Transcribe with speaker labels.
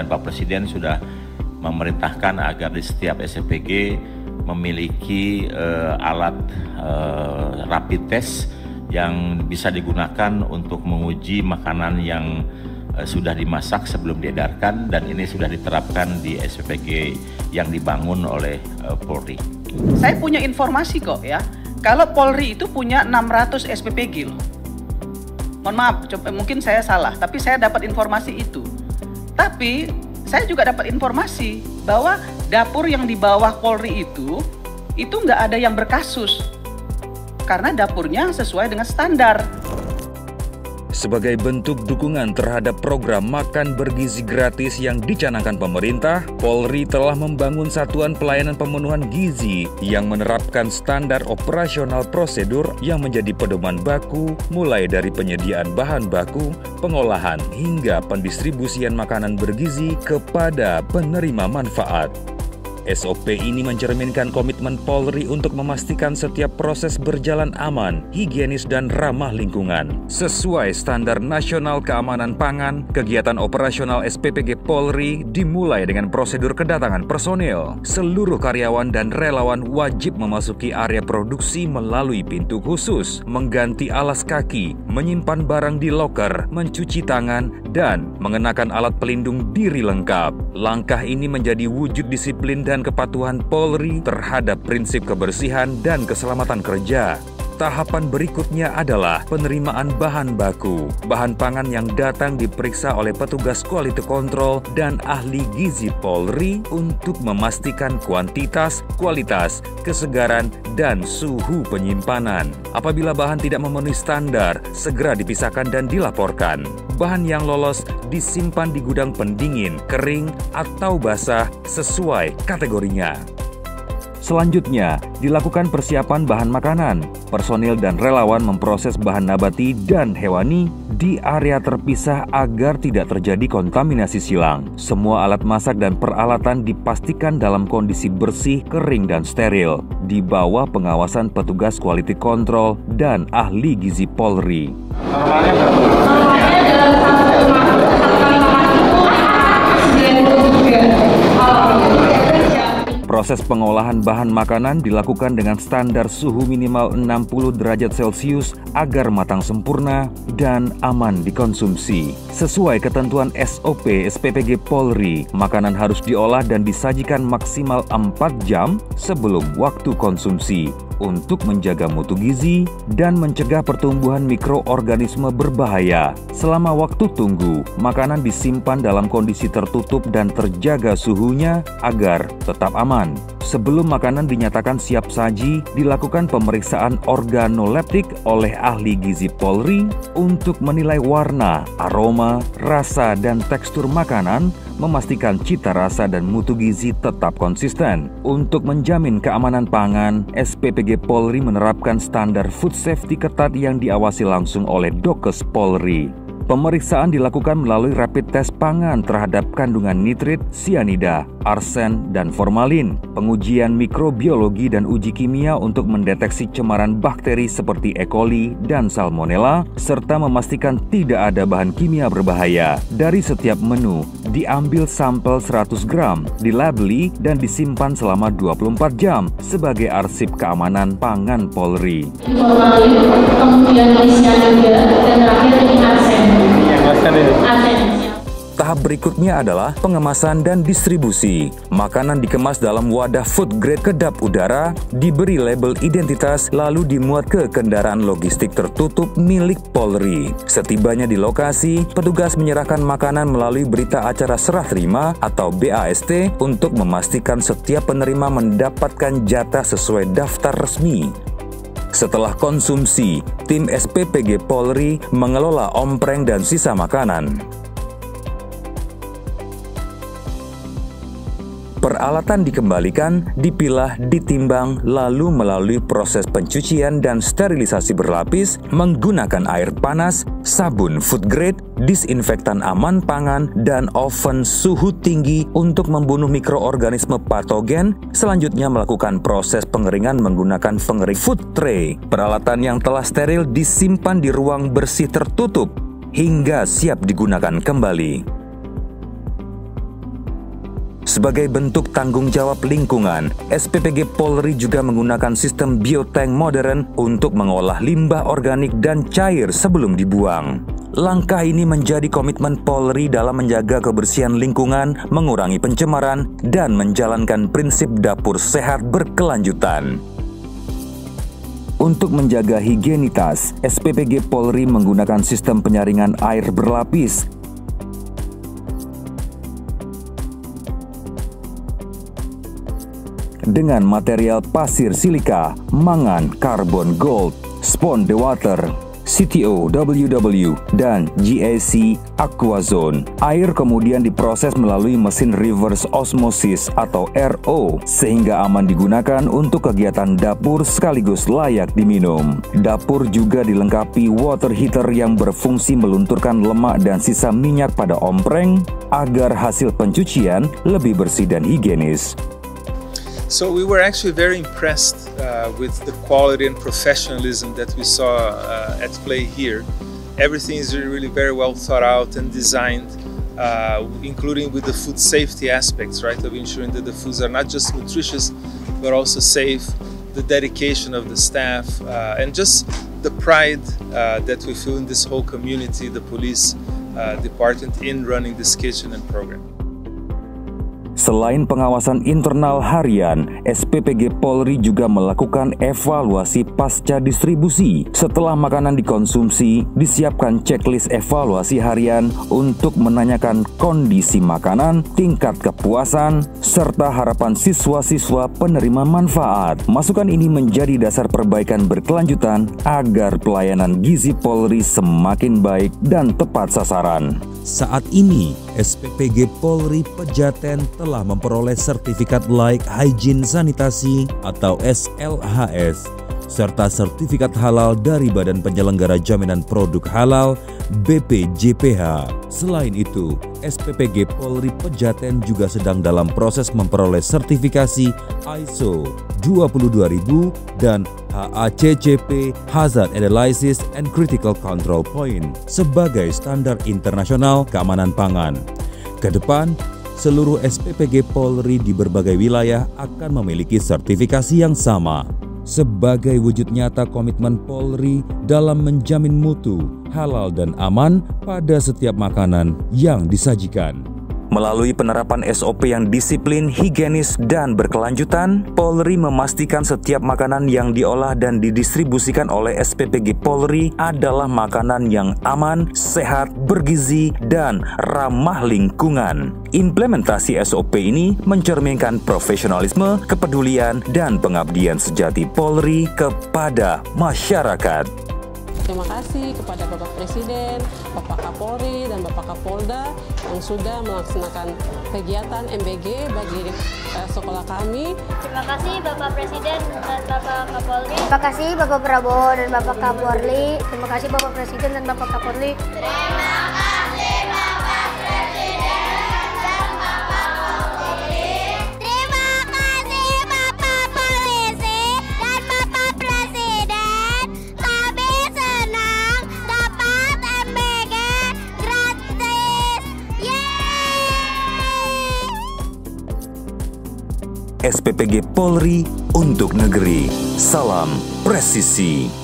Speaker 1: dan Pak Presiden sudah memerintahkan agar di setiap SPPG memiliki alat rapid test yang bisa digunakan untuk menguji makanan yang sudah dimasak sebelum diedarkan, dan ini sudah diterapkan di SPPG yang dibangun oleh Polri.
Speaker 2: Saya punya informasi kok ya, kalau Polri itu punya 600 SPPG loh. Mohon maaf, mungkin saya salah, tapi saya dapat informasi itu. Tapi saya juga dapat informasi bahwa dapur yang di bawah Polri itu nggak ada yang berkasus. Karena dapurnya sesuai dengan standar.
Speaker 3: Sebagai bentuk dukungan terhadap program makan bergizi gratis yang dicanangkan pemerintah, Polri telah membangun satuan pelayanan pemenuhan gizi yang menerapkan standar operasional prosedur yang menjadi pedoman baku mulai dari penyediaan bahan baku, pengolahan, hingga pendistribusian makanan bergizi kepada penerima manfaat. SOP ini mencerminkan komitmen Polri untuk memastikan setiap proses berjalan aman, higienis, dan ramah lingkungan. Sesuai standar nasional keamanan pangan, kegiatan operasional SPPG Polri dimulai dengan prosedur kedatangan personil. Seluruh karyawan dan relawan wajib memasuki area produksi melalui pintu khusus, mengganti alas kaki, menyimpan barang di loker, mencuci tangan, dan mengenakan alat pelindung diri lengkap. Langkah ini menjadi wujud disiplin dan kepatuhan Polri terhadap prinsip kebersihan dan keselamatan kerja. Tahapan berikutnya adalah penerimaan bahan baku. Bahan pangan yang datang diperiksa oleh petugas quality control dan ahli gizi Polri untuk memastikan kuantitas, kualitas, kesegaran, dan suhu penyimpanan. Apabila bahan tidak memenuhi standar, segera dipisahkan dan dilaporkan. Bahan yang lolos disimpan di gudang pendingin, kering, atau basah sesuai kategorinya. Selanjutnya, dilakukan persiapan bahan makanan. Personil dan relawan memproses bahan nabati dan hewani di area terpisah agar tidak terjadi kontaminasi silang. Semua alat masak dan peralatan dipastikan dalam kondisi bersih, kering, dan steril, di bawah pengawasan petugas quality control dan ahli gizi Polri. Proses pengolahan bahan makanan dilakukan dengan standar suhu minimal 60 derajat Celcius agar matang sempurna dan aman dikonsumsi. Sesuai ketentuan SOP SPPG Polri, makanan harus diolah dan disajikan maksimal 4 jam sebelum waktu konsumsi untuk menjaga mutu gizi dan mencegah pertumbuhan mikroorganisme berbahaya. Selama waktu tunggu, makanan disimpan dalam kondisi tertutup dan terjaga suhunya agar tetap aman. Sebelum makanan dinyatakan siap saji, dilakukan pemeriksaan organoleptik oleh ahli gizi Polri untuk menilai warna, aroma, rasa, dan tekstur makanan, memastikan cita rasa dan mutu gizi tetap konsisten. Untuk menjamin keamanan pangan, SPPG Polri menerapkan standar food safety ketat yang diawasi langsung oleh Dokes Polri. Pemeriksaan dilakukan melalui rapid test pangan terhadap kandungan nitrit, sianida, arsen, dan formalin, pengujian mikrobiologi dan uji kimia untuk mendeteksi cemaran bakteri seperti E. coli dan Salmonella, serta memastikan tidak ada bahan kimia berbahaya. Dari setiap menu, diambil sampel 100 gram, dilabeli, dan disimpan selama 24 jam sebagai arsip keamanan pangan Polri.
Speaker 4: Formalin, kemudian sianida, dan terakhir ini arsen.
Speaker 3: Tahap berikutnya adalah pengemasan dan distribusi. Makanan dikemas dalam wadah food grade kedap udara, diberi label identitas, lalu dimuat ke kendaraan logistik tertutup milik Polri. Setibanya di lokasi, petugas menyerahkan makanan melalui berita acara serah terima atau BAST untuk memastikan setiap penerima mendapatkan jatah sesuai daftar resmi. Setelah konsumsi, tim SPPG Polri mengelola ompreng dan sisa makanan. Peralatan dikembalikan, dipilah, ditimbang, lalu melalui proses pencucian dan sterilisasi berlapis menggunakan air panas, sabun food grade, disinfektan aman pangan, dan oven suhu tinggi untuk membunuh mikroorganisme patogen. Selanjutnya melakukan proses pengeringan menggunakan pengering food tray. Peralatan yang telah steril disimpan di ruang bersih tertutup hingga siap digunakan kembali. Sebagai bentuk tanggung jawab lingkungan, SPPG Polri juga menggunakan sistem biotank modern untuk mengolah limbah organik dan cair sebelum dibuang. Langkah ini menjadi komitmen Polri dalam menjaga kebersihan lingkungan, mengurangi pencemaran, dan menjalankan prinsip dapur sehat berkelanjutan. Untuk menjaga higienitas, SPPG Polri menggunakan sistem penyaringan air berlapis dengan material pasir silika, mangan, karbon gold, spon the water, CTO, WW, dan GAC Aquazone. Air kemudian diproses melalui mesin reverse osmosis atau RO sehingga aman digunakan untuk kegiatan dapur sekaligus layak diminum. Dapur juga dilengkapi water heater yang berfungsi melunturkan lemak dan sisa minyak pada ompreng agar hasil pencucian lebih bersih dan higienis.
Speaker 5: So we were actually very impressed with the quality and professionalism that we saw at play here. Everything is really very well thought out and designed, including with the food safety aspects, right? Of ensuring that the foods are not just nutritious, but also safe, the dedication of the staff, and just the pride that we feel in this whole community, the police department in running this kitchen and program.
Speaker 3: Selain pengawasan internal harian, SPPG Polri juga melakukan evaluasi pasca distribusi. Setelah makanan dikonsumsi, disiapkan checklist evaluasi harian untuk menanyakan kondisi makanan, tingkat kepuasan, serta harapan siswa-siswa penerima manfaat. Masukan ini menjadi dasar perbaikan berkelanjutan agar pelayanan gizi Polri semakin baik dan tepat sasaran.
Speaker 6: Saat ini, SPPG Polri Pejaten telah memperoleh sertifikat Layak Hygiene Sanitasi atau SLHS, serta sertifikat halal dari Badan Penyelenggara Jaminan Produk Halal BPJPH. Selain itu, SPPG Polri Pejaten juga sedang dalam proses memperoleh sertifikasi ISO 22000 dan HACCP Hazard Analysis and Critical Control Point sebagai standar internasional keamanan pangan. Kedepan, seluruh SPPG Polri di berbagai wilayah akan memiliki sertifikasi yang sama sebagai wujud nyata komitmen Polri dalam menjamin mutu, halal dan aman pada setiap makanan yang disajikan.
Speaker 3: Melalui penerapan SOP yang disiplin, higienis, dan berkelanjutan, Polri memastikan setiap makanan yang diolah dan didistribusikan oleh SPPG Polri adalah makanan yang aman, sehat, bergizi, dan ramah lingkungan. Implementasi SOP ini mencerminkan profesionalisme, kepedulian, dan pengabdian sejati Polri kepada masyarakat.
Speaker 7: Terima kasih kepada Bapak Presiden, Bapak Kapolri, dan Bapak Kapolda yang sudah melaksanakan kegiatan MBG bagi sekolah kami.
Speaker 8: Terima kasih Bapak Presiden dan Bapak Kapolri. Terima kasih Bapak Prabowo dan Bapak Kapolri. Terima kasih Bapak Presiden dan Bapak Kapolri. Terima kasih Bapak Presiden dan Bapak Kapolri. Terima kasih Bapak Polisi dan Bapak Presiden. Kami senang dapat MBG gratis. Yeay!
Speaker 3: SPPG Polri untuk negeri. Salam presisi.